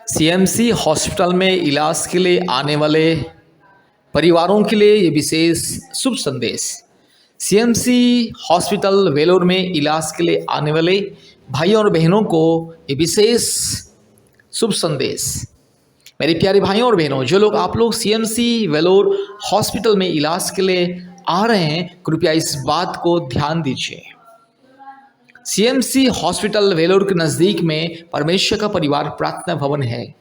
CMC hospital में इलाज के लिए आने वाले परिवारों के लिए ये विशेष शुभ संदेश। सीएमसी हॉस्पिटल वेलोर में इलाज के लिए आने वाले भाइयों और बहनों को ये विशेष शुभ संदेश। मेरे प्यारे भाइयों और बहनों, जो लोग आप लोग सीएमसी वेलोर हॉस्पिटल में इलाज के लिए आ रहे हैं, कृपया इस बात को ध्यान दीजिए। सीएमसी हॉस्पिटल वेलोर के नज़दीक में परमेश्वर का परिवार प्रार्थना भवन है।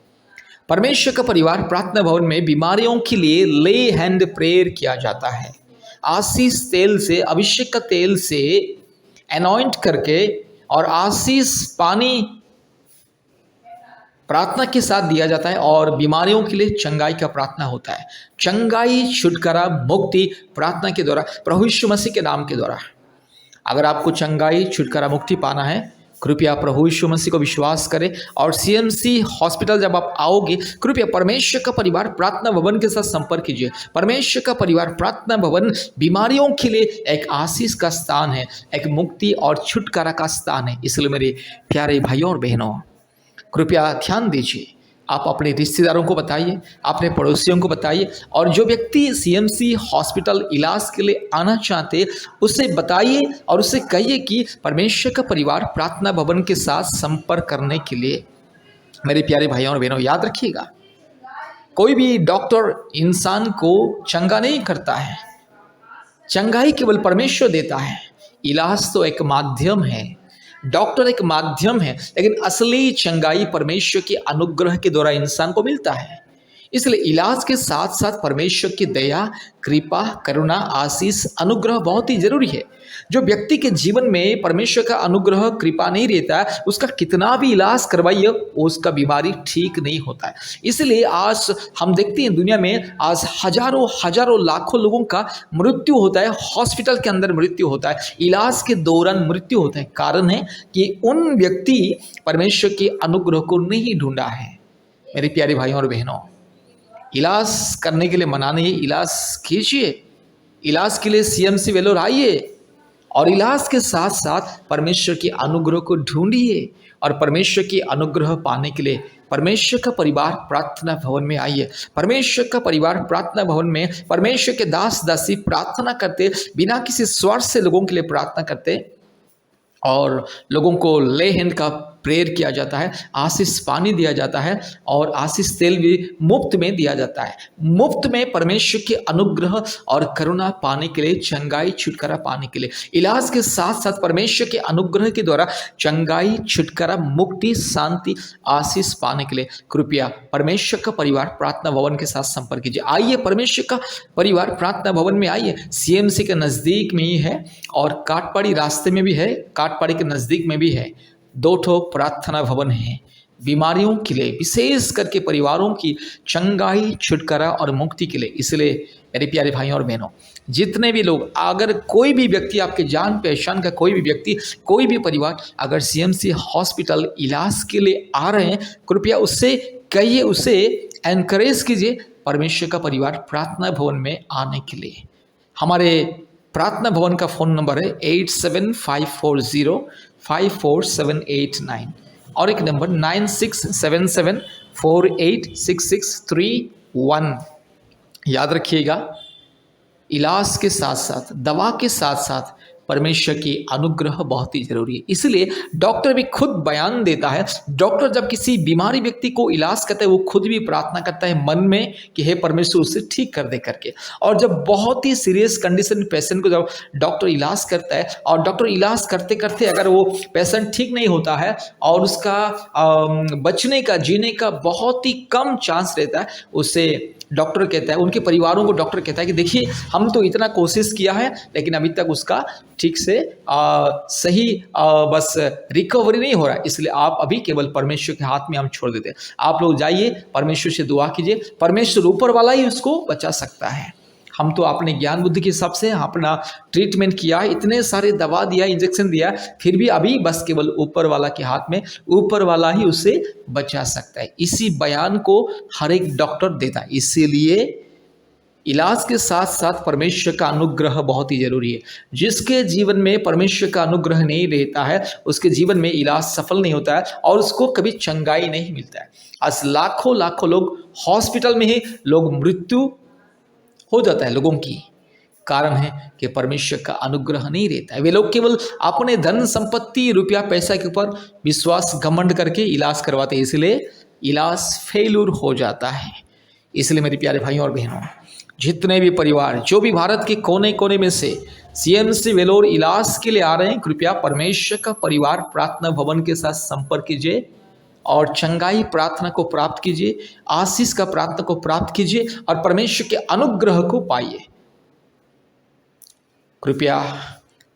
परमेश्वर का परिवार प्रार्थना भवन में बीमारियों के लिए ले हैंड प्रेयर किया जाता है। आशीष तेल से, अभिषेक का तेल से एनॉइंट करके और आशीष पानी प्रार्थना के साथ दिया जाता है और बीमारियों के लिए चंगाई का प्रार्थना होता है। चंगाई, छुटकारा, मुक्ति प्रार्थना के द्वारा, प्रभु यीशु मसीह के नाम के द्वारा। अगर आपको चंगाई, छुटकारा, मुक्ति पाना है, कृपया प्रभु यीशु मसीह को विश्वास करें और सीएमसी हॉस्पिटल जब आप आओगे, कृपया परमेश्वर का परिवार प्रार्थना भवन के साथ संपर्क कीजिए। परमेश्वर का परिवार प्रार्थना भवन बीमारियों के लिए एक आशीष का स्थान है, एक मुक्ति और छुटकारा का स्थान है। इसलिए मेरे प्यारे भाइयों और बहनों, कृपया ध्यान दीजिए। आप अपने रिश्तेदारों को बताइए, अपने पड़ोसियों को बताइए, और जो व्यक्ति सीएमसी हॉस्पिटल इलाज के लिए आना चाहते उसे बताइए और उसे कहिए कि परमेश्वर का परिवार प्रार्थना भवन के साथ संपर्क करने के लिए। मेरे प्यारे भाइयों और बहनों, याद रखिएगा, कोई भी डॉक्टर इंसान को चंगा नहीं करता है, चंगाई केवल परमेश्वर देता है। इलाज तो एक माध्यम है, डॉक्टर एक माध्यम है, लेकिन असली चंगाई परमेश्वर के अनुग्रह के द्वारा इंसान को मिलता है। इसलिए इलाज के साथ साथ परमेश्वर की दया, कृपा, करुणा, आशीष, अनुग्रह बहुत ही जरूरी है। जो व्यक्ति के जीवन में परमेश्वर का अनुग्रह, कृपा नहीं रहता, उसका कितना भी इलाज करवाइए, उसका बीमारी ठीक नहीं होता है। इसलिए आज हम देखते हैं दुनिया में आज हजारों लाखों लोगों का मृत्यु होता है, हॉस्पिटल के अंदर मृत्यु होता है, इलाज के दौरान मृत्यु होता है। कारण है कि उन व्यक्ति परमेश्वर के अनुग्रह को नहीं ढूंढा है। मेरे प्यारे भाइयों और बहनों, इलाज करने के लिए मना नहीं, इलाज कीजिए, इलाज के लिए सीएमसी वेलोर आइए और इलाज के साथ साथ परमेश्वर के अनुग्रह को ढूंढिए और परमेश्वर के अनुग्रह पाने के लिए परमेश्वर का परिवार प्रार्थना भवन में आइए। परमेश्वर का परिवार प्रार्थना भवन में परमेश्वर के दास दासी प्रार्थना करते, बिना किसी स्वार्थ से लोगों के लिए प्रार्थना करते और लोगों को ले हैंड का प्रेयर किया जाता है, आशीष पानी दिया जाता है और आशीष तेल भी मुफ्त में दिया जाता है। मुफ्त में परमेश्वर के अनुग्रह और करुणा पाने के लिए, चंगाई, छुटकारा पाने के लिए, इलाज के साथ साथ परमेश्वर के अनुग्रह के द्वारा चंगाई, छुटकारा, मुक्ति, शांति, आशीष पाने के लिए कृपया परमेश्वर का परिवार प्रार्थना भवन के साथ संपर्क कीजिए। आइए, परमेश्वर का परिवार प्रार्थना भवन में आइए। सीएमसी के नज़दीक में ही है और काटपाड़ी रास्ते में भी है, काटपाड़ी के नज़दीक में भी है। 2 प्रार्थना भवन हैं बीमारियों के लिए, विशेष करके परिवारों की चंगाई, छुटकारा और मुक्ति के लिए। इसलिए मेरे प्यारे भाइयों और बहनों, जितने भी लोग, अगर कोई भी व्यक्ति, आपके जान पहचान का कोई भी व्यक्ति, कोई भी परिवार अगर सीएमसी हॉस्पिटल इलाज के लिए आ रहे हैं, कृपया उससे कहिए, उसे एनकरेज कीजिए परमेश्वर का परिवार प्रार्थना भवन में आने के लिए। हमारे प्रार्थना भवन का फ़ोन नंबर है 8754054789 और एक नंबर 9677486631। याद रखिएगा, इलाज के साथ साथ, दवा के साथ साथ परमेश्वर की अनुग्रह बहुत ही जरूरी है। इसलिए डॉक्टर भी खुद बयान देता है। डॉक्टर जब किसी बीमारी व्यक्ति को इलाज करता है, वो खुद भी प्रार्थना करता है मन में कि हे परमेश्वर उसे ठीक कर दे करके। और जब बहुत ही सीरियस कंडीशन पेशेंट को जब डॉक्टर इलाज करता है और डॉक्टर इलाज करते करते अगर वो पेशेंट ठीक नहीं होता है और उसका बचने का, जीने का बहुत ही कम चांस रहता है, उसे डॉक्टर कहता है, उनके परिवारों को डॉक्टर कहता है कि देखिए, हम तो इतना कोशिश किया है लेकिन अभी तक उसका ठीक से सही बस रिकवरी नहीं हो रहा है, इसलिए आप अभी केवल परमेश्वर के हाथ में हम छोड़ देते हैं। आप लोग जाइए, परमेश्वर से दुआ कीजिए, परमेश्वर ऊपर वाला ही उसको बचा सकता है। हम तो अपने ज्ञान बुद्धि के हिसाब से अपना ट्रीटमेंट किया, इतने सारे दवा दिया, इंजेक्शन दिया, फिर भी अभी बस केवल ऊपर वाला के हाथ में, ऊपर वाला ही उसे बचा सकता है। इसी बयान को हर एक डॉक्टर देता है। इसीलिए इलाज के साथ साथ परमेश्वर का अनुग्रह बहुत ही जरूरी है। जिसके जीवन में परमेश्वर का अनुग्रह नहीं रहता है, उसके जीवन में इलाज सफल नहीं होता है और उसको कभी चंगाई नहीं मिलता है। आज लाखों लाखों लोग हॉस्पिटल में ही लोग मृत्यु हो जाता है लोगों की, कारण है कि परमेश्वर का अनुग्रह नहीं रहता है। वे लोग केवल अपने धन संपत्ति रुपया पैसा के ऊपर विश्वास घमंड करके इलाज करवाते हैं, इसलिए इलाज फेल्यूर हो जाता है। इसलिए मेरे प्यारे भाइयों और बहनों, जितने भी परिवार जो भी भारत के कोने कोने में से सीएमसी वेलोर इलाज के लिए आ रहे हैं, कृपया परमेश्वर का परिवार प्रार्थना भवन के साथ संपर्क कीजिए और चंगाई प्रार्थना को प्राप्त कीजिए, आशीष का प्रार्थना को प्राप्त कीजिए और परमेश्वर के अनुग्रह को पाइए। कृपया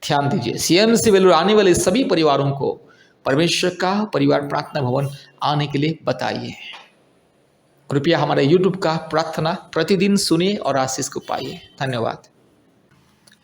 ध्यान दीजिए, सीएमसी वेलूर आने वाले सभी परिवारों को परमेश्वर का परिवार प्रार्थना भवन आने के लिए बताइए। कृपया हमारे YouTube का प्रार्थना प्रतिदिन सुनिए और आशीष को पाइए। धन्यवाद।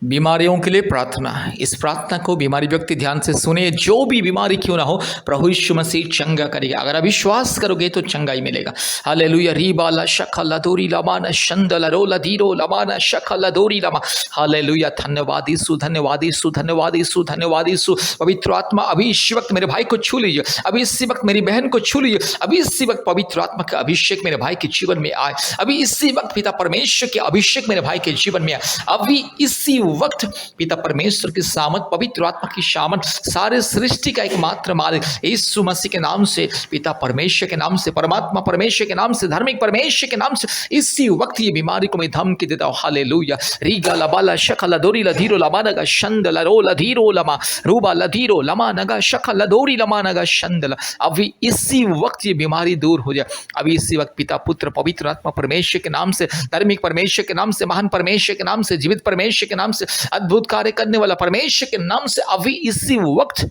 बीमारियों के लिए प्रार्थना, इस प्रार्थना को बीमारी व्यक्ति ध्यान से सुने। जो भी बीमारी क्यों ना हो, प्रभु यीशु मसीह चंगा करेगा। अगर विश्वास करोगे तो चंगाई मिलेगा। हालेलुया। रीबाला शखला दोरी लमाना शंदला रोला धीरो लमाना शखला दोरी लमा। हालेलुया। धन्यवाद यीशु, धन्यवाद यीशु, धन्यवाद यीशु, धन्यवाद यीशु। पवित्र आत्मा अभी इस वक्त मेरे भाई को छू लीजिए, अभी इसी वक्त मेरी बहन को छू लीजिए, अभी इसी वक्त पवित्र आत्मा का अभिषेक मेरे भाई के जीवन में आए, अभी इसी वक्त पिता परमेश्वर के अभिषेक मेरे भाई के जीवन में आए, अभी इसी वक्त पिता परमेश्वर की सामर्थ, पवित्र आत्मा की सामर्थ, सारे सृष्टि का एकमात्र मालिक यीशु मसीह के नाम से, पिता परमेश्वर के नाम से, परमात्मा परमेश्वर के नाम से, धार्मिक परमेश्वर के नाम से इसी वक्त ये बीमारी को मैं धमकी देता हूं। हालेलुया। रीगा लबाला शकला दोरी लधीरो लमानगा शंदला रोला धीरो लमा रूबा लधीरो लमानगा शकला दोरी लमानगा शंदला। अभी इसी वक्त ये बीमारी दूर हो जाए। अभी इसी वक्त पिता पुत्र पवित्र आत्मा परमेश्वर के नाम से, धार्मिक परमेश्वर के नाम से, महान परमेश्वर के नाम से, जीवित परमेश्वर के नाम से, अद्भुत कार्य करने वाला परमेश्वर के नाम से अभी इसी वक्त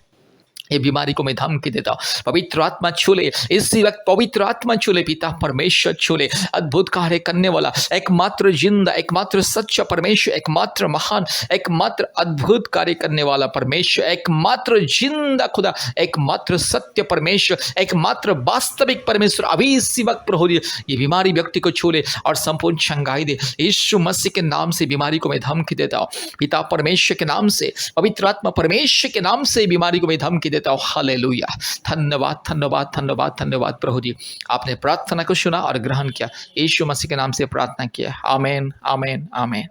ये बीमारी को मैं धमकी देता हूं। पवित्र आत्मा छूले, इसी वक्त पवित्र आत्मा छूले, पिता परमेश्वर छूले, अद्भुत कार्य करने वाला एकमात्र जिंदा, एकमात्र सच्चा परमेश्वर, एकमात्र महान, एकमात्र अद्भुत कार्य करने वाला परमेश्वर, एकमात्र जिंदा खुदा, एकमात्र सत्य परमेश्वर, एकमात्र वास्तविक परमेश्वर अभी इसी वक्त प्रभु ये बीमारी व्यक्ति को छूले और संपूर्ण चंगाई दे। यीशु मसीह के नाम से बीमारी को मैं धमकी देता हूं। पिता परमेश्वर के नाम से, पवित्र आत्मा परमेश्वर के नाम से बीमारी को मैं धमकी देता हूं। हालेलुया। धन्यवाद, धन्यवाद, धन्यवाद, धन्यवाद प्रभु जी, आपने प्रार्थना को सुना और ग्रहण किया। यीशु मसीह के नाम से प्रार्थना किया। आमीन, आमीन, आमीन।